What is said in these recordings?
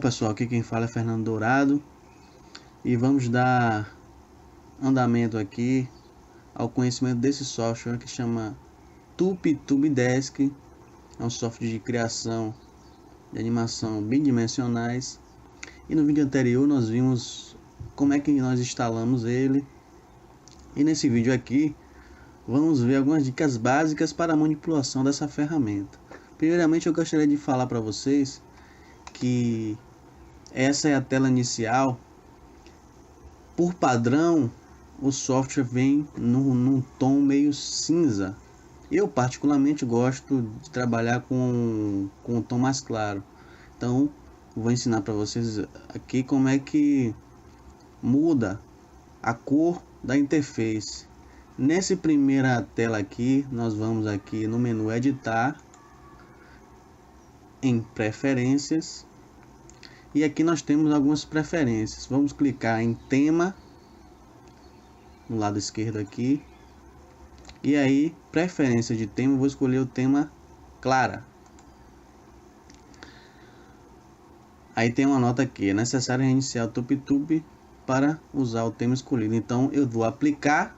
pessoal, aqui quem fala é Fernando Dourado e vamos dar andamento aqui ao conhecimento desse software que chama TubeTube Desk. É um software de criação de animação bidimensionais, e no vídeo anterior nós vimos como é que nós instalamos ele, e nesse vídeo aqui vamos ver algumas dicas básicas para a manipulação dessa ferramenta. Primeiramente, eu gostaria de falar para vocês que essa é a tela inicial. Por padrão, o software vem num tom meio cinza. Eu particularmente gosto de trabalhar com um tom mais claro. Então, vou ensinar para vocês aqui como é que muda a cor da interface. Nessa primeira tela aqui, nós vamos aqui no menu editar, em preferências, e aqui nós temos algumas preferências. Vamos clicar em tema no lado esquerdo aqui, e aí preferência de tema, eu vou escolher o tema clara. Aí tem uma nota aqui: é necessário reiniciar o TubeTube para usar o tema escolhido. Então eu vou aplicar,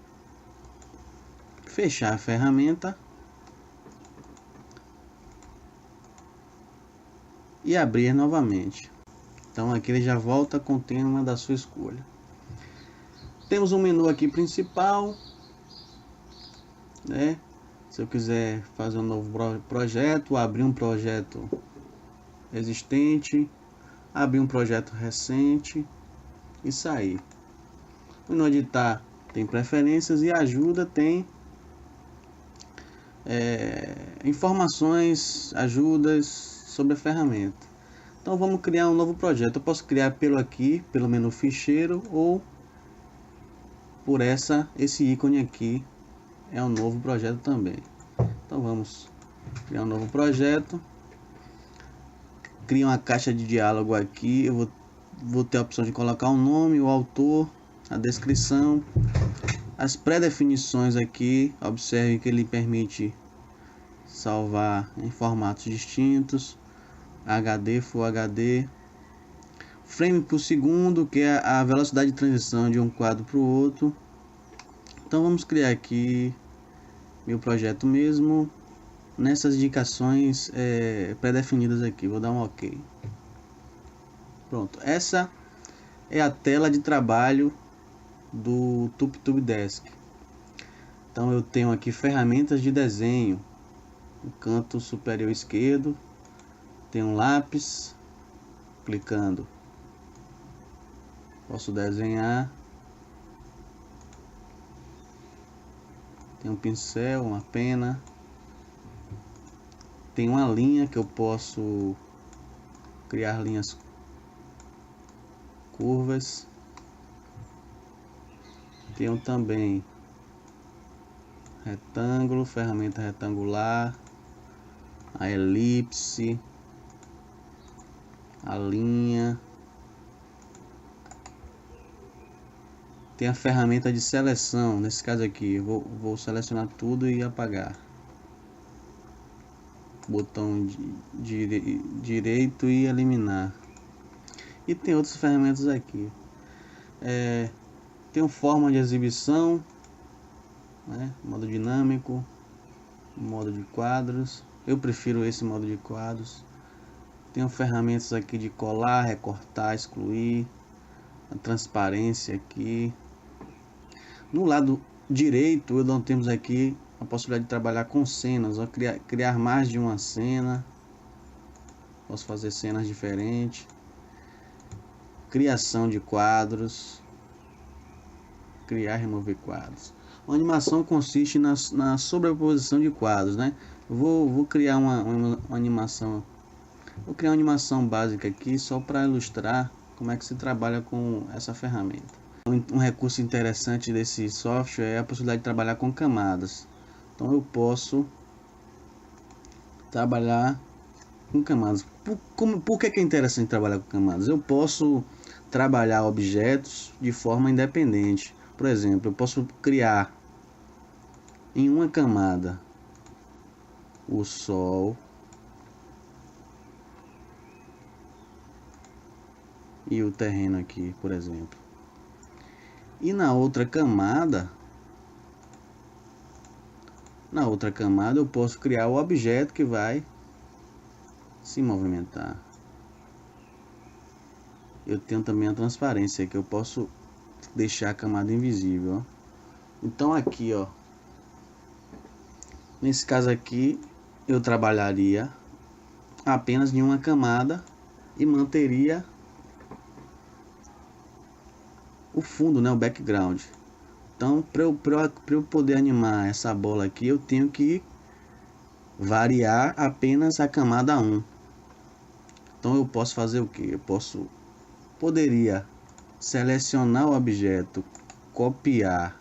fechar a ferramenta e abrir novamente. Então aqui ele já volta com o tema da sua escolha. Temos um menu aqui principal, né? Se eu quiser fazer um novo projeto, abrir um projeto existente, abrir um projeto recente e sair. No editar tem preferências, e ajuda tem informações, ajudas sobre a ferramenta. Então vamos criar um novo projeto. Eu posso criar pelo menu ficheiro, ou por esse ícone aqui, é um novo projeto também. Então vamos criar um novo projeto. Cria uma caixa de diálogo aqui. Eu vou ter a opção de colocar o nome, o autor, a descrição, as pré-definições aqui. Observe que ele permite salvar em formatos distintos, HD, Full HD, frame por segundo, que é a velocidade de transição de um quadro para o outro. Então vamos criar aqui meu projeto mesmo, nessas indicações pré-definidas aqui. Vou dar um OK. Pronto, essa é a tela de trabalho do TubeTube Desk. Então eu tenho aqui ferramentas de desenho. No canto superior esquerdo tem um lápis. Clicando, posso desenhar. Tem um pincel, uma pena. Tem uma linha que eu posso criar linhas curvas. Tenho também retângulo, ferramenta retangular, a elipse, a linha. Tem a ferramenta de seleção. Nesse caso aqui, vou selecionar tudo e apagar. Botão direito e eliminar. E tem outras ferramentas aqui. Tem forma de exibição, né? Modo dinâmico, modo de quadros. Eu prefiro esse modo de quadros. Tenho ferramentas aqui de colar, recortar, excluir, a transparência aqui. No lado direito, nós temos aqui a possibilidade de trabalhar com cenas, ou criar mais de uma cena. Posso fazer cenas diferentes. Criação de quadros. Criar e remover quadros. Uma animação consiste na sobreposição de quadros, né? Vou criar uma animação. Vou criar uma animação básica aqui só para ilustrar como é que se trabalha com essa ferramenta. Um recurso interessante desse software é a possibilidade de trabalhar com camadas. Então eu posso trabalhar com camadas. Por que é interessante trabalhar com camadas? Eu posso trabalhar objetos de forma independente. Por exemplo, eu posso criar em uma camada o sol, e o terreno aqui, por exemplo. E na outra camada eu posso criar o objeto que vai se movimentar. Eu tenho também a transparência, que eu posso deixar a camada invisível, ó. Então aqui, ó, nesse caso aqui, eu trabalharia apenas em uma camada e manteria o fundo, né, o background. Então, para eu poder animar essa bola aqui, eu tenho que variar apenas a camada 1. Então eu posso fazer o que? Poderia selecionar o objeto, copiar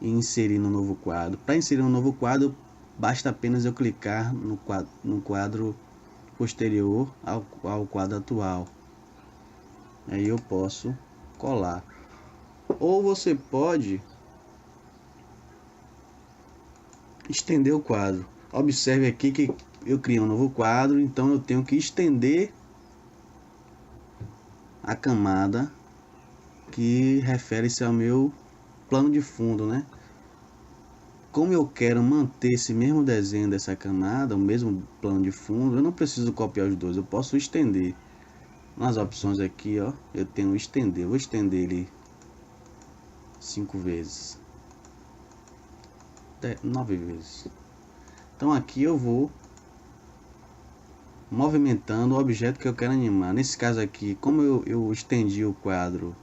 e inserir no novo quadro. Para inserir um novo quadro, basta apenas eu clicar no quadro posterior ao quadro atual. Aí eu posso colar. Ou você pode estender o quadro. Observe aqui que eu criei um novo quadro, então eu tenho que estender a camada que refere-se ao meu plano de fundo, né? Como eu quero manter esse mesmo desenho dessa camada, o mesmo plano de fundo, eu não preciso copiar os dois, eu posso estender. Nas opções aqui, ó, eu tenho estender. Eu vou estender ele 5 vezes, 9 vezes. Então aqui eu vou movimentando o objeto que eu quero animar. Nesse caso aqui, como eu estendi o quadro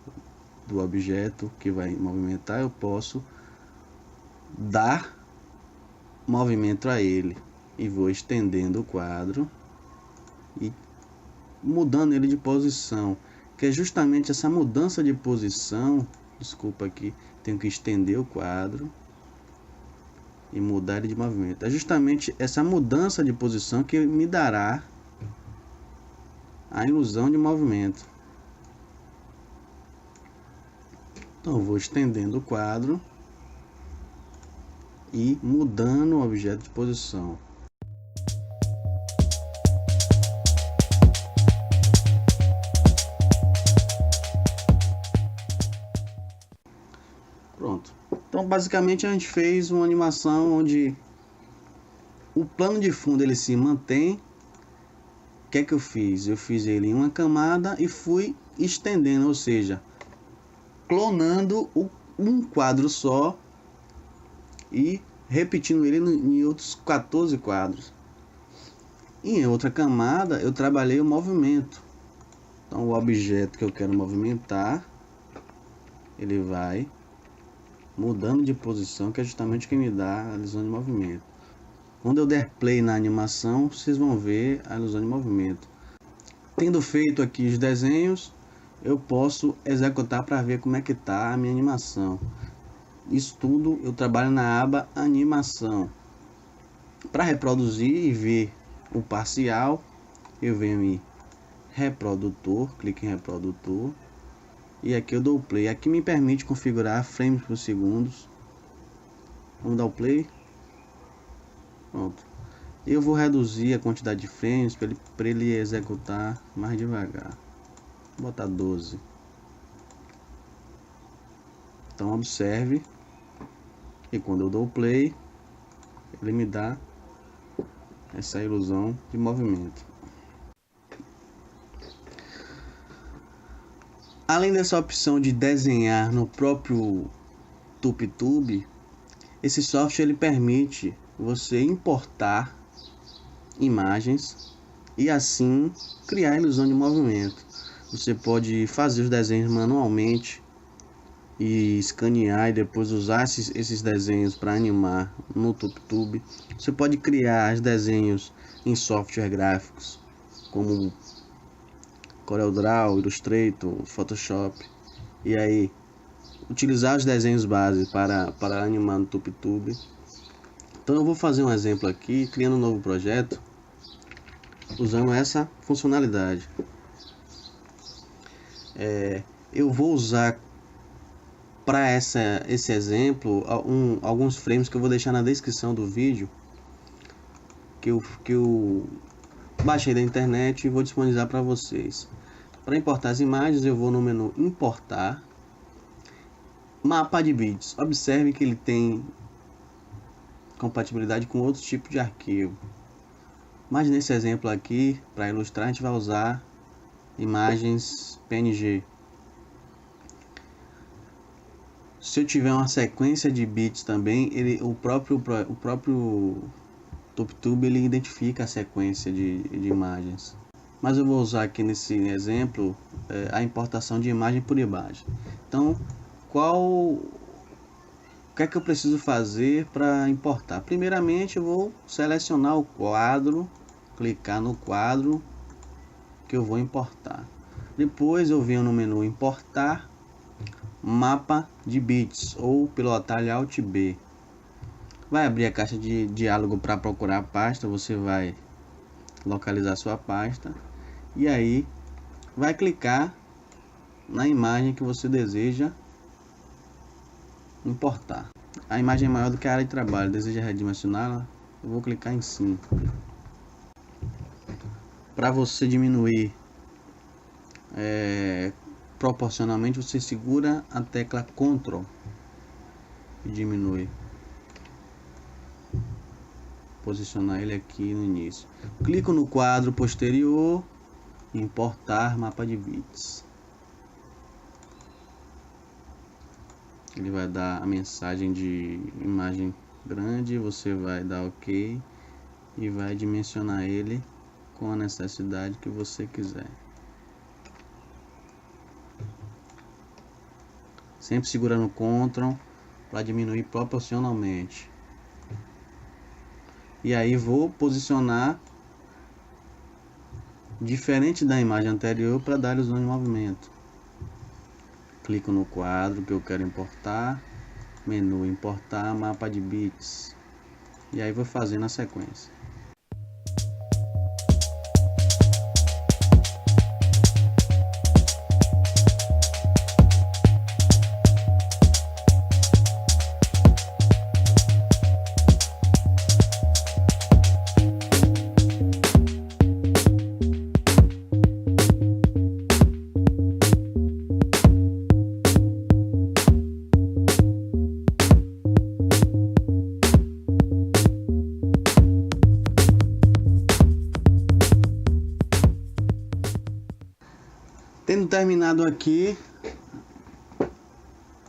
do objeto que vai movimentar, eu posso dar movimento a ele e vou estendendo o quadro e mudando ele de posição, que é justamente essa mudança de posição. Desculpa aqui, tenho que estender o quadro e mudar ele de movimento. É justamente essa mudança de posição que me dará a ilusão de movimento. Então eu vou estendendo o quadro e mudando o objeto de posição. Pronto. Então basicamente a gente fez uma animação onde o plano de fundo ele se mantém. O que é que eu fiz? Eu fiz ele em uma camada e fui estendendo, ou seja, clonando um quadro só e repetindo ele em outros 14 quadros. E em outra camada eu trabalhei o movimento. Então o objeto que eu quero movimentar, ele vai mudando de posição, que é justamente o que me dá a ilusão de movimento. Quando eu der play na animação, vocês vão ver a ilusão de movimento. Tendo feito aqui os desenhos, eu posso executar para ver como é que está a minha animação. Isso tudo eu trabalho na aba animação. Para reproduzir e ver o parcial, eu venho em reprodutor, clique em reprodutor e aqui eu dou play. Aqui me permite configurar frames por segundo. Vamos dar o play. Pronto. Eu vou reduzir a quantidade de frames para ele executar mais devagar. Vou botar 12. Então observe. E quando eu dou o play, ele me dá essa ilusão de movimento. Além dessa opção de desenhar no próprio TupiTube, esse software ele permite você importar imagens e assim criar a ilusão de movimento. Você pode fazer os desenhos manualmente e escanear e depois usar esses desenhos para animar no TupiTube. Você pode criar os desenhos em software gráficos como CorelDRAW, Illustrator, Photoshop, e aí utilizar os desenhos base para animar no TupiTube. Então eu vou fazer um exemplo aqui, criando um novo projeto, usando essa funcionalidade. Eu vou usar para esse exemplo alguns frames que eu vou deixar na descrição do vídeo, que eu baixei da internet e vou disponibilizar para vocês. Para importar as imagens, eu vou no menu importar, mapa de vídeos. Observe que ele tem compatibilidade com outros tipos de arquivo. Mas nesse exemplo aqui, para ilustrar, a gente vai usar imagens PNG. Se eu tiver uma sequência de bits também, o próprio TubeTube ele identifica a sequência de imagens. Mas eu vou usar aqui nesse exemplo a importação de imagem por imagem. Então, o que é que eu preciso fazer para importar? Primeiramente, eu vou selecionar o quadro, clicar no quadro que eu vou importar. Depois eu venho no menu importar mapa de bits, ou pelo atalho Alt B. Vai abrir a caixa de diálogo para procurar a pasta. Você vai localizar sua pasta e aí vai clicar na imagem que você deseja importar. A imagem é maior do que a área de trabalho, deseja redimensioná-la, eu vou clicar em sim. Para você diminuir proporcionalmente, você segura a tecla Ctrl e diminui. Posicionar ele aqui no início. Clico no quadro posterior, importar mapa de bits. Ele vai dar a mensagem de imagem grande, você vai dar OK e vai dimensionar ele com a necessidade que você quiser. Sempre segurando Ctrl para diminuir proporcionalmente. E aí vou posicionar diferente da imagem anterior para dar ilusão de movimento. Clico no quadro que eu quero importar, menu importar mapa de bits, e aí vou fazendo a sequência. Tendo terminado aqui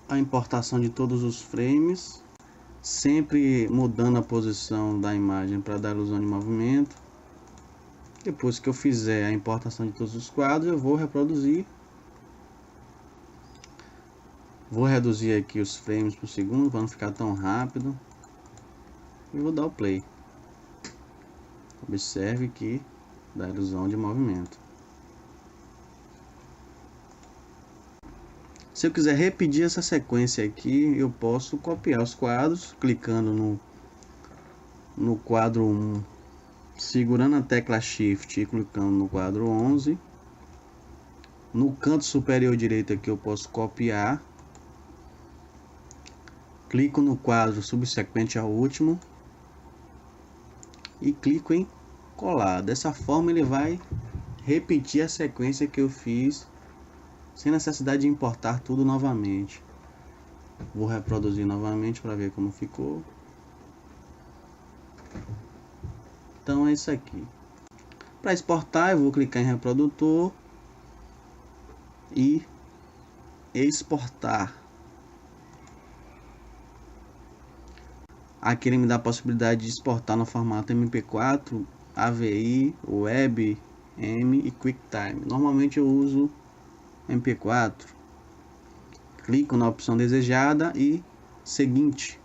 a importação de todos os frames, sempre mudando a posição da imagem para dar ilusão de movimento. Depois que eu fizer a importação de todos os quadros, eu vou reproduzir. Vou reduzir aqui os frames por segundo para não ficar tão rápido. E vou dar o play. Observe que dá ilusão de movimento. Se eu quiser repetir essa sequência aqui, eu posso copiar os quadros, clicando no quadro 1, segurando a tecla Shift e clicando no quadro 11. No canto superior direito aqui eu posso copiar. Clico no quadro subsequente ao último e clico em colar. Dessa forma ele vai repetir a sequência que eu fiz, sem necessidade de importar tudo novamente. Vou reproduzir novamente para ver como ficou. Então é isso aqui. Para exportar, eu vou clicar em reprodutor e exportar. Aqui ele me dá a possibilidade de exportar no formato MP4, AVI, Web, M e QuickTime. Normalmente eu uso MP4. Clico na opção desejada e seguinte.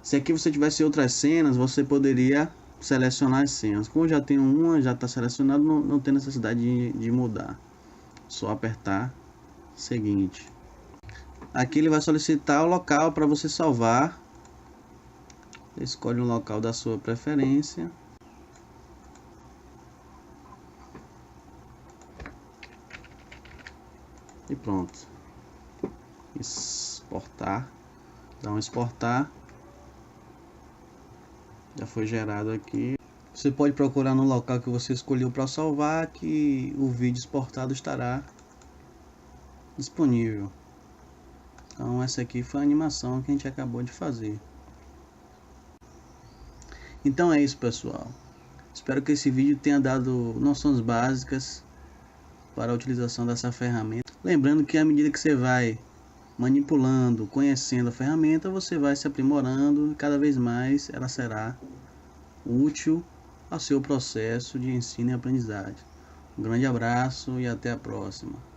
Se aqui você tivesse outras cenas, você poderia selecionar as cenas. Como eu já tenho uma, já está selecionado, não tem necessidade de mudar. Só apertar seguinte. Aqui ele vai solicitar o local para você salvar. Escolhe o local da sua preferência. E pronto. Exportar. Dá um exportar. Já foi gerado aqui. Você pode procurar no local que você escolheu para salvar, que o vídeo exportado estará disponível. Então essa aqui foi a animação que a gente acabou de fazer. Então é isso, pessoal. Espero que esse vídeo tenha dado noções básicas para a utilização dessa ferramenta. Lembrando que à medida que você vai manipulando, conhecendo a ferramenta, você vai se aprimorando e cada vez mais ela será útil ao seu processo de ensino e aprendizagem. Um grande abraço e até a próxima.